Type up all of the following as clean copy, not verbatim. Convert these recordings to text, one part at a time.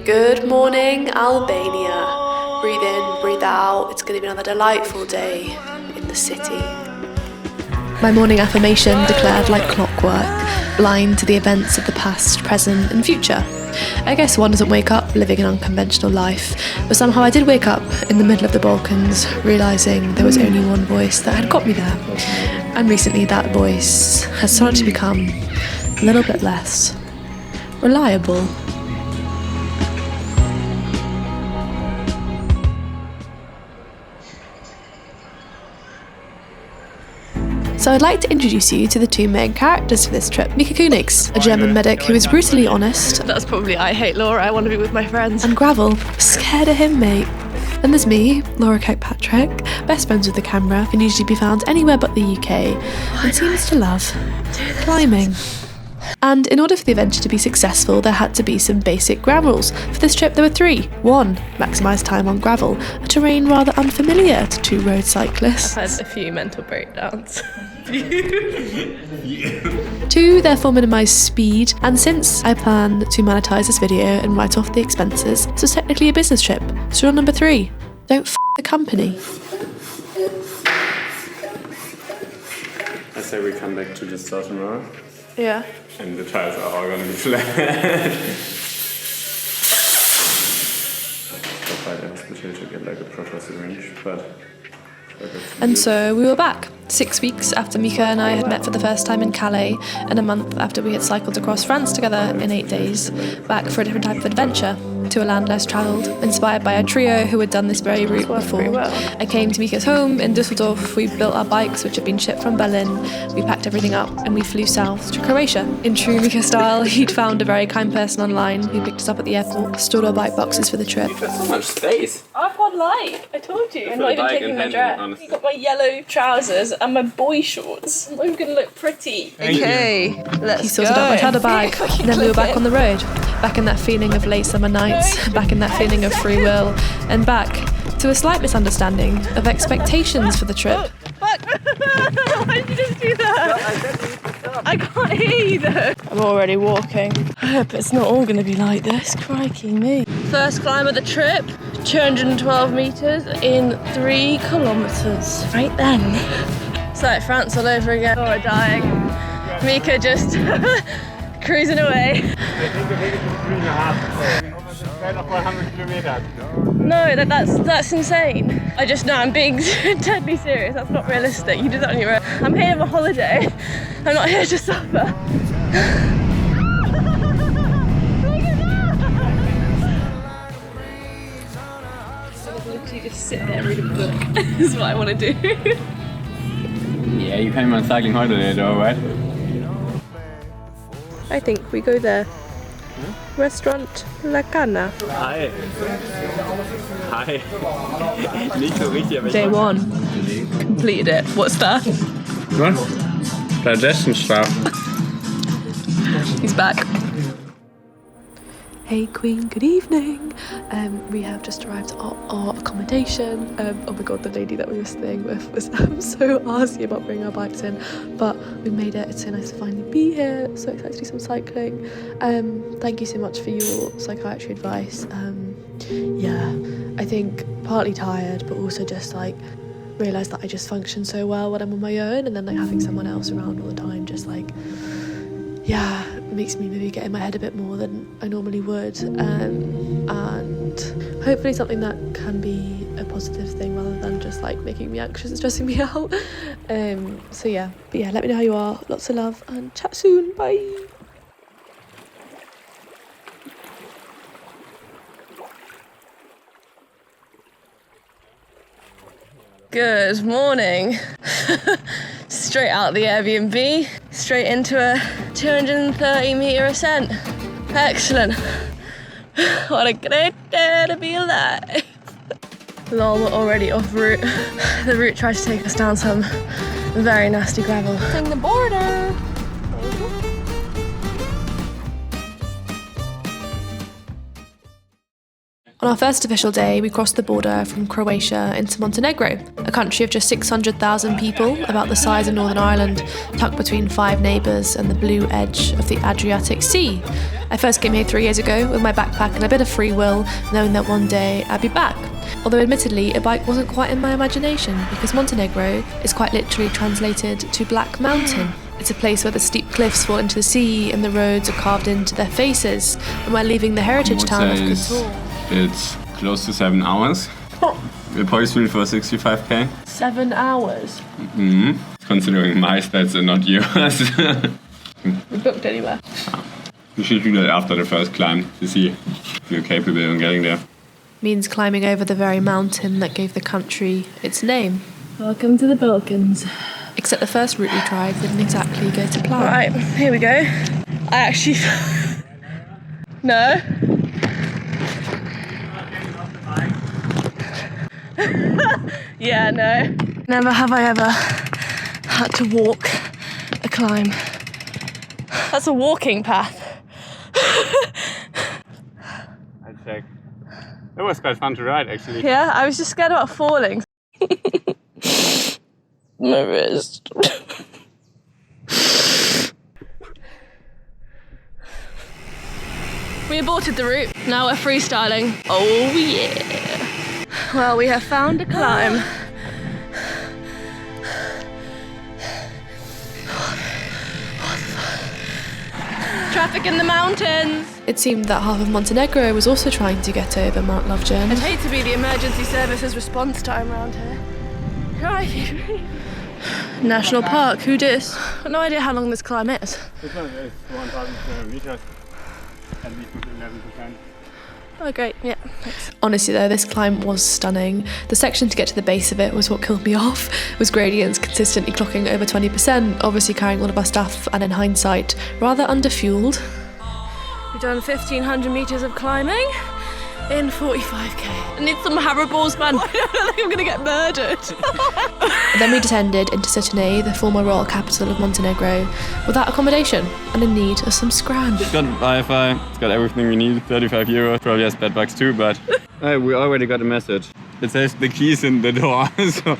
Good morning, Albania. Breathe in, breathe out. It's going to be another delightful day in the city. My morning affirmation declared like clockwork, blind to the events of the past, present and future. I guess one doesn't wake up living an unconventional life, but somehow I did wake up in the middle of the Balkans, realising there was only one voice that had got me there. And recently that voice has started to become a little bit less reliable. So I'd like to introduce you to the two main characters for this trip. Micha, a German medic who is brutally honest. That's probably I hate Laura, I want to be with my friends. And Gravel, scared of him, mate. And there's me, Laura Kirkpatrick, best friends with the camera, can usually be found anywhere but the UK, and seems to love climbing. And in order for the adventure to be successful, there had to be some basic ground rules. For this trip there were three. 1. Maximise time on gravel, a terrain rather unfamiliar to two road cyclists. I've had a few mental breakdowns. 2. Therefore minimise speed, and since I plan to monetize this video and write off the expenses, this was technically a business trip. So rule number 3, don't f*** the company. I say we come back to the start tomorrow. Yeah. And the tiles are all gonna be flat. Stop by the hospital to get like a proper syringe, but... And so we were back, 6 weeks after Micha and I had met for the first time in Calais, and a month after we had cycled across France together in 8 days, back for a different type of adventure, to a land less travelled, inspired by a trio who had done this very route before. I came to Micha's home in Düsseldorf, we built our bikes which had been shipped from Berlin, we packed everything up and we flew south to Croatia. In true Micha style, he'd found a very kind person online who picked us up at the airport, stored our bike boxes for the trip. You've got so much space. I've got light, I told you. I'm not even taking my dress. You've got my yellow trousers and my boy shorts. I'm not even going to look pretty. Okay, let's He sorted out my travel bag, and then we were back on the road, back in that feeling of late summer nights, back in that feeling of free will, and back to a slight misunderstanding of expectations for the trip. Fuck! Why did you just do that? I can't hear you though. I'm already walking. I hope it's not all going to be like this. Crikey me. First climb of the trip, 212 metres in 3 kilometres. Right then. It's like France all over again. Oh, we're dying. Micha just cruising away. No, that's insane. I just know I'm being deadly serious. That's not realistic. You do that on your own. I'm here on a holiday. I'm not here to suffer. Literally just sit there and read a book. This is what I want to do. Yeah, you came on cycling holiday though, right? I think we go there. Restaurant La Cana. Hi. Hi. Nicht so richtig, aber Day 1. Completed it. What's that? What? Digestion stuff. He's back. Hey Queen, good evening. We have just arrived at our accommodation. Oh my god, the lady that we were staying with was so arsy about bringing our bikes in, but we made it. It's so nice to finally be here. So excited to do some cycling. Thank you so much for your psychiatry advice. Yeah, I think partly tired, but also just like realised that I just function so well when I'm on my own, and then like having someone else around all the time just like, yeah, makes me maybe get in my head a bit more than I normally would, and hopefully something that can be a positive thing rather than just like making me anxious and stressing me out. So yeah, but yeah, let me know how you are. Lots of love and chat soon. Bye. Good morning. Straight out the Airbnb, straight into a 230 metre ascent. Excellent. What a great day to be alive. Lol, we're already off route. The route tried to take us down some very nasty gravel. Crossing the border. On our first official day, we crossed the border from Croatia into Montenegro, a country of just 600,000 people, about the size of Northern Ireland, tucked between 5 neighbours and the blue edge of the Adriatic Sea. I first came here 3 years ago with my backpack and a bit of free will, knowing that one day I'd be back. Although admittedly, a bike wasn't quite in my imagination, because Montenegro is quite literally translated to Black Mountain. It's a place where the steep cliffs fall into the sea and the roads are carved into their faces, and we're leaving the heritage town of Kotor. It's close to 7 hours. Approximately for 65k. 7 hours? Mm-hmm. Considering my stats and not yours. We booked anywhere. You should do that after the first climb to see if you're capable of getting there. Means climbing over the very mountain that gave the country its name. Welcome to the Balkans. Except the first route we tried didn't exactly go to plan. Right, here we go. I actually... No. Yeah, no. Never have I ever had to walk a climb. That's a walking path. I checked. It was quite fun to ride, actually. Yeah, I was just scared about falling. My wrist. We aborted the route. Now we're freestyling. Oh yeah. Well, we have found a climb. Traffic in the mountains. It seemed that half of Montenegro was also trying to get over Mount Lovejourn. I'd hate to be the emergency services response time around here. Right. National Park, who dis? I've no idea how long this climb is. This one is 1,000 meters, at least 11%. Oh great, yeah, thanks. Honestly though, this climb was stunning. The section to get to the base of it was what killed me off. It was gradients consistently clocking over 20%, obviously carrying all of our stuff, and in hindsight, rather underfueled. We've done 1,500 meters of climbing in 45k. I need some Haribo's, man. I don't think I'm gonna get murdered. Then we descended into Cetinje, the former royal capital of Montenegro, without accommodation and in need of some scran. It's got Wi-Fi, it's got everything we need, 35 euros. Probably has bed bugs too, but we already got a message. It says the keys in the door. So,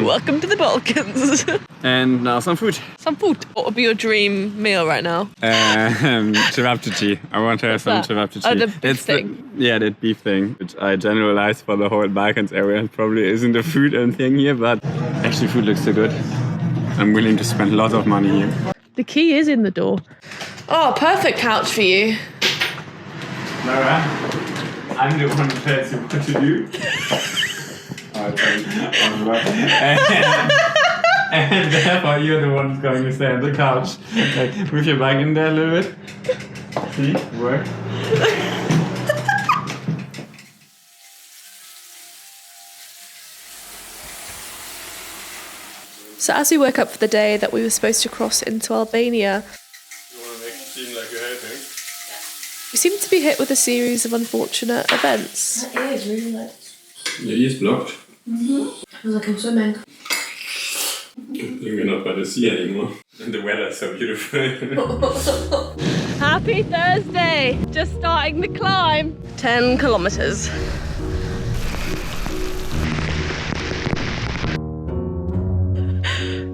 Welcome to the Balkans. and now some food. Some food. What would be your dream meal right now? Cevapcici. I want to have some cevapcici. Oh, the beef thing. That beef thing, which I generalize for the whole Balkans area. It probably isn't a food thing here, but actually food looks so good. I'm willing to spend lots of money here. The key is in the door. Oh, perfect couch for you. Laura, I'm the one who tells you what to do. And therefore you're the one who's going to stay on the couch. Like, move your bike in there a little bit. See? Work. So as we woke up for the day that we were supposed to cross into Albania, You want to make it seem like you're helping? we seemed to be hit with a series of unfortunate events. That is really nice. The ear is blocked. Feels like I'm swimming. Good thing we're not by the sea anymore. And the weather is so beautiful. Happy Thursday! Just starting the climb. 10 kilometers.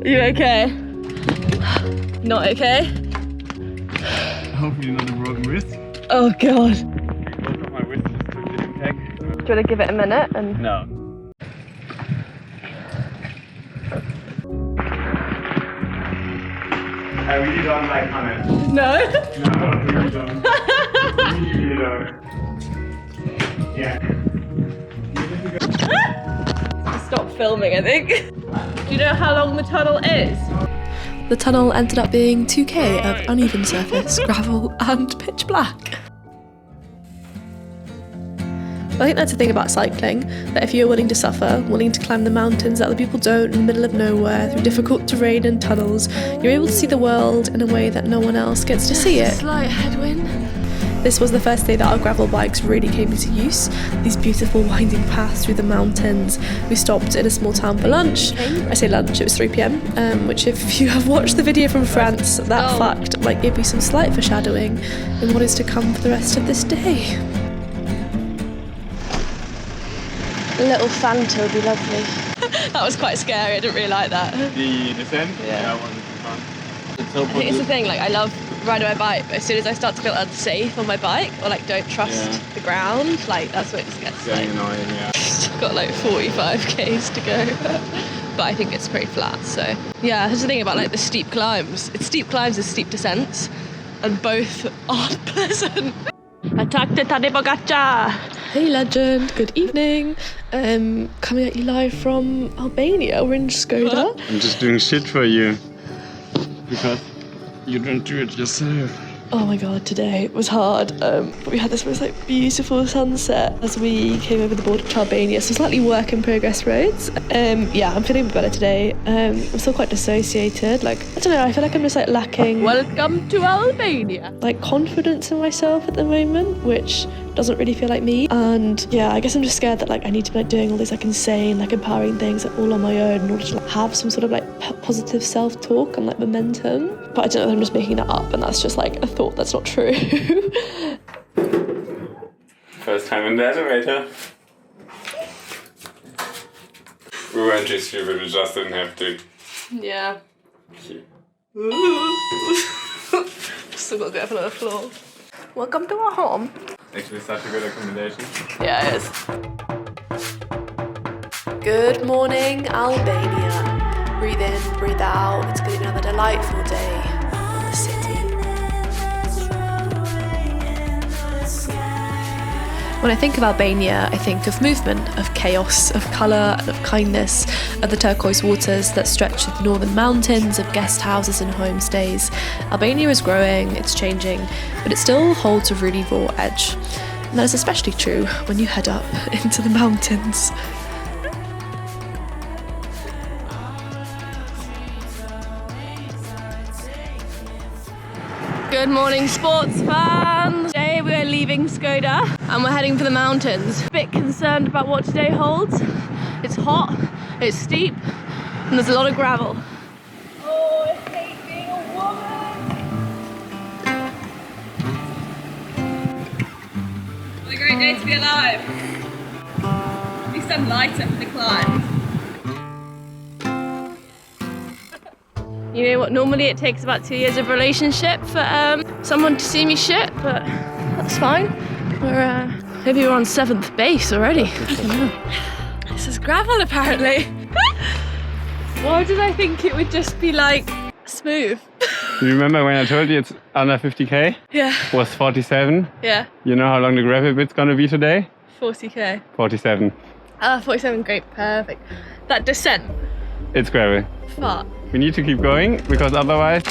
Are you okay? Not okay? Hopefully not a broken wrist. Oh god. Both of my wrists just took the impact. Do you want to give it a minute? And No. I really don't like honey. no? No, I really don't. Really don't. Yeah. Stop filming, I think. Do you know how long the tunnel is? The tunnel ended up being 2k of uneven surface, gravel and pitch black. I think that's the thing about cycling, that if you're willing to suffer, willing to climb the mountains that other people don't in the middle of nowhere, through difficult terrain and tunnels, you're able to see the world in a way that no one else gets to see it. Slight headwind. This was the first day that our gravel bikes really came into use. These beautiful winding paths through the mountains. We stopped in a small town for lunch. I say lunch, it was 3 p.m, which if you have watched the video from France, that fact might give you some slight foreshadowing in what is to come for the rest of this day. A little Fanta would be lovely. That was quite scary, I didn't really like that. The descent? Yeah. I wanted to be fun. It's so I think it's the thing, like I love riding my bike, but as soon as I start to feel unsafe on my bike, or like don't trust the ground, like that's what it just gets getting annoying, yeah. I've got like 45 k's to go. But I think it's pretty flat, so yeah, that's the thing about like the steep climbs. It's steep climbs and steep descents, and both aren't pleasant. Attackte Tade Bogaccia! Hey legend, good evening. Coming at you live from Albania. We're in Skoda. I'm just doing shit for you. Because you don't do it yourself. Oh my god, today was hard. But we had this most like beautiful sunset as we came over the border to Albania. So slightly work in progress roads. Yeah, I'm feeling better today. I'm still quite dissociated. Like, I don't know, I feel like I'm just like lacking Welcome to Albania! like confidence in myself at the moment, which doesn't really feel like me. And yeah, I guess I'm just scared that like I need to be like doing all these like insane, like empowering things like, all on my own in order to like, have some sort of like positive self-talk and like momentum. But I don't know if I'm just making that up, and that's just like a thought that's not true. First time in the elevator. We weren't too stupid, we just didn't have to. Yeah. Still got to go up another floor. Welcome to our home. Actually, such a good accommodation. Yeah, it is. Good morning, Albania. Breathe in, breathe out. It's going to be another delightful day in the city. When I think of Albania, I think of movement, of chaos, of colour, and of kindness, of the turquoise waters that stretch through the northern mountains, of guest houses and homestays. Albania is growing, it's changing, but it still holds a really raw edge. And that is especially true when you head up into the mountains. Good morning, sports fans. Today we are leaving Skoda and we're heading for the mountains. A bit concerned about what today holds. It's hot, it's steep, and there's a lot of gravel. Oh, I hate being a woman. What a great day to be alive. At least I'm lighter for the climb. You know what, normally it takes about 2 years of relationship for someone to see me shit, but that's fine. Maybe we're on 7th base already. I don't know. This is gravel apparently. Why did I think it would just be like smooth? You remember when I told you it's under 50k? Yeah. It was 47. Yeah. You know how long the gravel bit's gonna be today? 40k. 47. 47, great, perfect. That descent. It's gravel. Fuck. We need to keep going because otherwise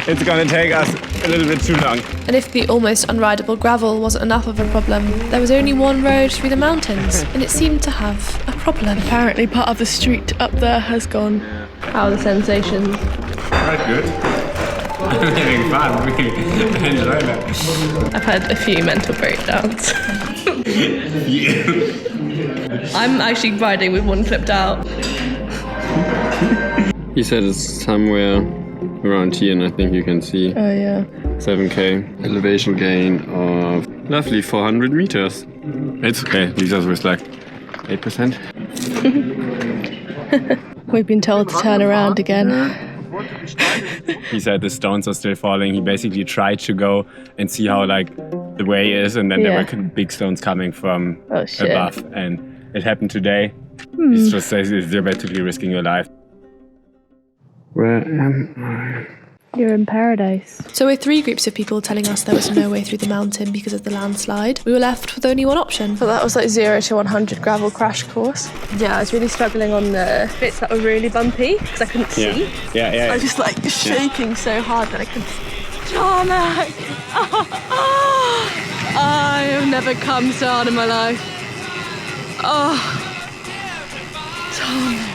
it's gonna take us a little bit too long. And if the almost unrideable gravel wasn't enough of a problem, there was only one road through the mountains, and it seemed to have a problem. Apparently part of the street up there has gone. How are the sensations? Quite good. I'm having fun. We enjoy that. I've had a few mental breakdowns. I'm actually riding with one flipped out. He said it's somewhere around here, and I think you can see Oh yeah. 7k elevation gain of roughly 400 meters. It's okay. Lisa's was like 8%. We've been told to turn around again. He said the stones are still falling. He basically tried to go and see how like the way is, and then there were big stones coming from above, and it happened today. He just says you're basically risking your life. Where am I? You're in paradise. So with 3 groups of people telling us there was no way through the mountain because of the landslide, we were left with only one option. So that was like 0 to 100 gravel crash course. Yeah, I was really struggling on the bits that were really bumpy because I couldn't see. Yeah. I was just like shaking so hard that I couldn't see. Tarmac! I have never come so hard in my life. Tarmac.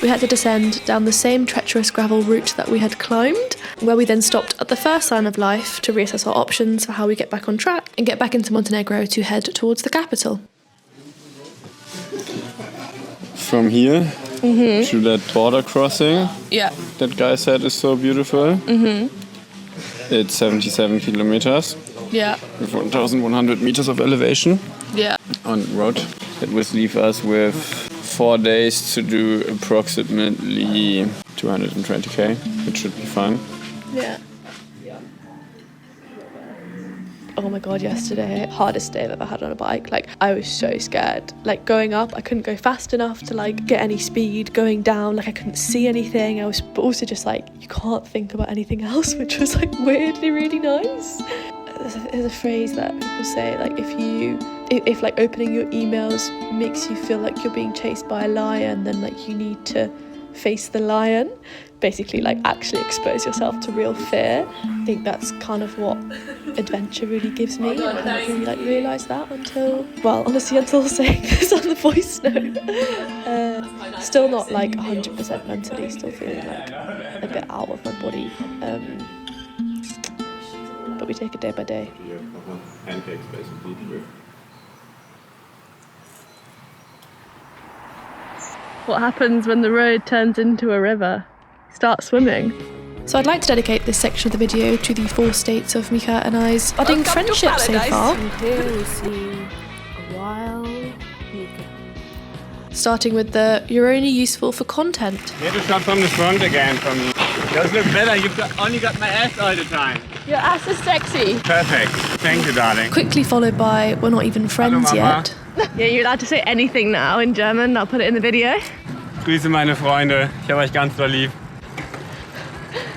We had to descend down the same treacherous gravel route that we had climbed, where we then stopped at the first sign of life to reassess our options for how we get back on track and get back into Montenegro to head towards the capital. From here to that border crossing, that guy said is so beautiful. It's 77 kilometers. Yeah. With 1,100 meters of elevation. Yeah. On road. That would leave us with 4 days to do approximately 220k, which should be fun. Yeah. Oh my god, yesterday, hardest day I've ever had on a bike. Like, I was so scared. Like, going up, I couldn't go fast enough to like get any speed. Going down, like I couldn't see anything. I was also just like, you can't think about anything else, which was like weirdly really nice. There's a phrase that people say, like, if like opening your emails makes you feel like you're being chased by a lion, then like you need to face the lion. Basically, like, actually expose yourself to real fear. I think that's kind of what adventure really gives me. I didn't really like realise that until saying this on the voice note. Still not like 100% mentally, still feeling like a bit out of my body. But we take it day by day. Pancakes, basically. What happens when the road turns into a river? Start swimming. So I'd like to dedicate this section of the video to the 4 states of Micha and I's budding friendship so far. And here we see a wild Micha. Starting with the "you're only useful for content." You have to shot from the front again for me. Does look better, you've only got my ass all the time. Your ass is sexy. Perfect. Thank you, darling. Quickly followed by "we're not even friends Hallo, Mama. yet." Yeah, you're allowed to say anything now in German. I'll put it in the video. Grüße meine Freunde. Ich hab euch ganz doll lieb.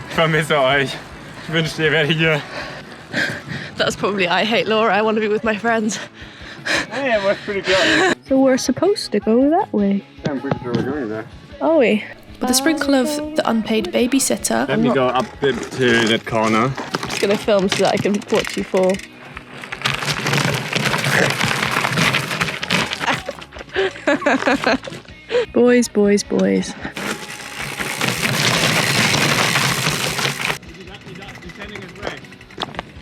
Ich vermisse euch. Ich wünschte, ihr wärt hier. That's probably I hate Laura. I want to be with my friends. Hey, it was pretty close. So we're supposed to go that way. I'm pretty sure we're going there. Are we? With a sprinkle of the unpaid babysitter. Let me go up a bit to that corner. I'm just going to film so that I can watch you fall. Boys, boys, boys.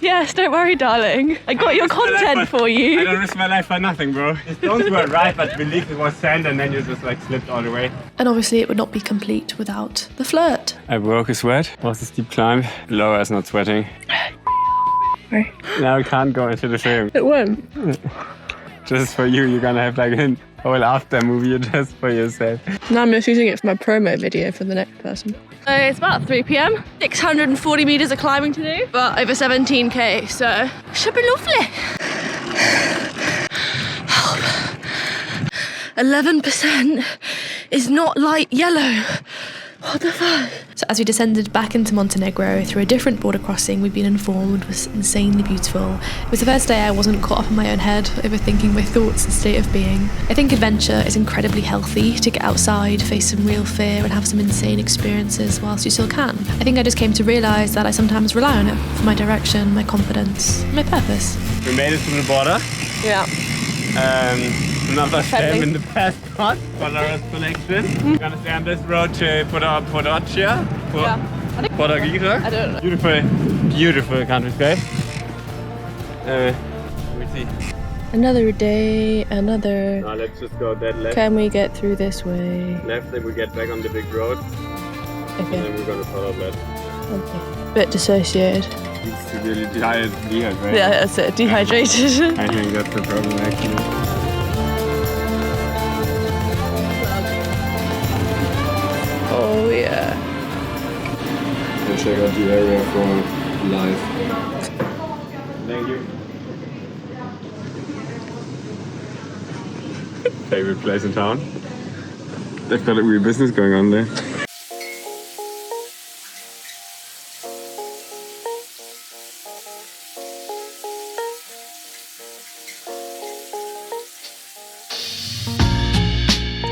Yes, don't worry, darling. I got your content for you. I don't risk my life for nothing, bro. The stones were right, but believe it was sand and then you just like slipped all the way. And obviously it would not be complete without the flirt. I broke a sweat. It was a steep climb. Laura is not sweating. Right. Now I can't go into the film. It won't. Just for you, you're gonna have like a whole after movie just for yourself. Now I'm just using it for my promo video for the next person. So it's about 3 p.m. 640 metres of climbing to do, but over 17k, so should be lovely. 11% is not light yellow. What the fuck? So as we descended back into Montenegro through a different border crossing we'd been informed was insanely beautiful. It was the first day I wasn't caught up in my own head, overthinking my thoughts and state of being. I think adventure is incredibly healthy, to get outside, face some real fear and have some insane experiences whilst you still can. I think I just came to realise that I sometimes rely on it for my direction, my confidence, my purpose. We made it to the border. Yeah. Another step in the past spot for Laura's collection. We're gonna stay on this road to Croatia. Podgorica. I don't know. Beautiful, beautiful countryscape. We'll see. Another day, another... Now let's just go that left. Can we get through this way? Left, then we get back on the big road. Okay. And then we're gonna follow that. Okay. Bit dissociated. It's severely dehydrated. Yeah, that's it. Dehydrated. I think that's the problem actually. Oh yeah. And check out the area for live. Thank you. Favorite place in town? They've got a real business going on there.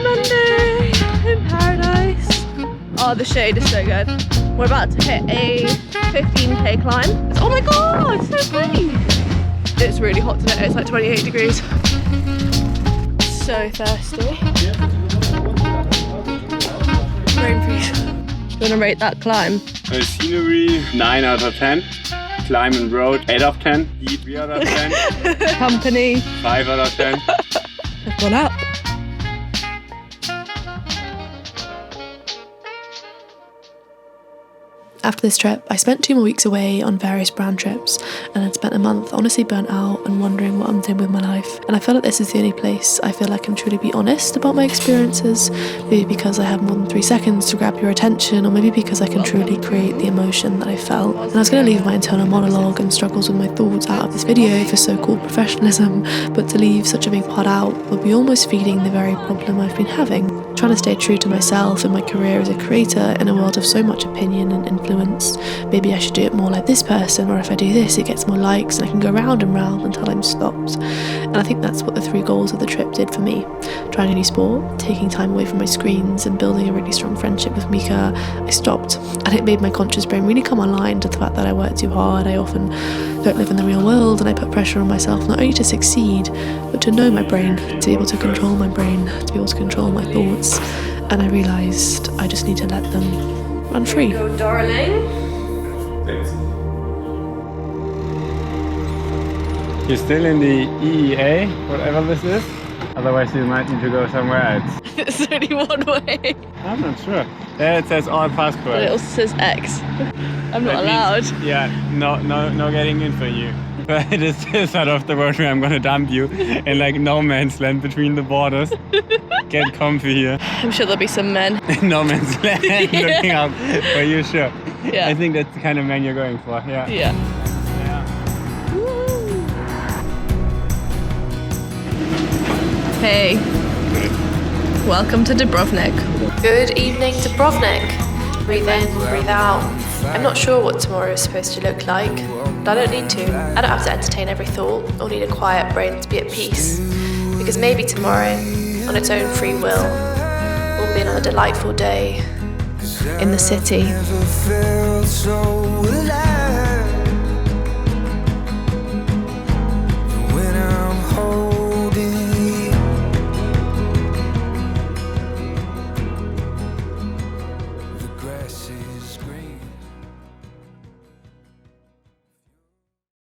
Monday in paradise. Oh, the shade is so good. We're about to hit a 15k climb. Oh my god, it's so pretty. It's really hot today. It's like 28 degrees. So thirsty. Rain, please. You want to rate that climb? Scenery 9 out of 10. Climb and road 8 out of 10. Heat 3 out of 10. Company 5 out of 10. have gone up. After this trip, I spent 2 more weeks away on various brand trips, and I'd spent a month honestly burnt out and wondering what I'm doing with my life. And I feel like this is the only place I feel I can truly be honest about my experiences, maybe because I have more than 3 seconds to grab your attention, or maybe because I can truly create the emotion that I felt. And I was going to leave my internal monologue and struggles with my thoughts out of this video for so-called professionalism, but to leave such a big part out would be almost feeding the very problem I've been having. Trying to stay true to myself and my career as a creator in a world of so much opinion and influence. Maybe I should do it more like this person, or if I do this it gets more likes and I can go round and round until I'm stopped. And I think that's what the 3 goals of the trip did for me. Trying a new sport, taking time away from my screens, and building a really strong friendship with Micha. I stopped, and it made my conscious brain really come online to the fact that I work too hard, I often don't live in the real world, and I put pressure on myself not only to succeed, but to know my brain, to be able to control my brain, to be able to control my thoughts. And I realised I just need to let them run free. There you go, darling. You're still in the EEA, whatever this is? Otherwise you might need to go somewhere else. There's only one way. I'm not sure. There it says all passports. But it also says X. I'm not allowed. Yeah, no getting in for you. But it is still sort of the word where I'm gonna dump you in like no man's land between the borders. Get comfy here. I'm sure there'll be some men. No man's land looking up for you, sure. Yeah. I think that's the kind of man you're going for, yeah. Yeah. Hey, welcome to Dubrovnik. Good evening, Dubrovnik. Breathe in, breathe out. I'm not sure what tomorrow is supposed to look like, but I don't need to. I don't have to entertain every thought or need a quiet brain to be at peace. Because maybe tomorrow, on its own free will, will be another delightful day in the city.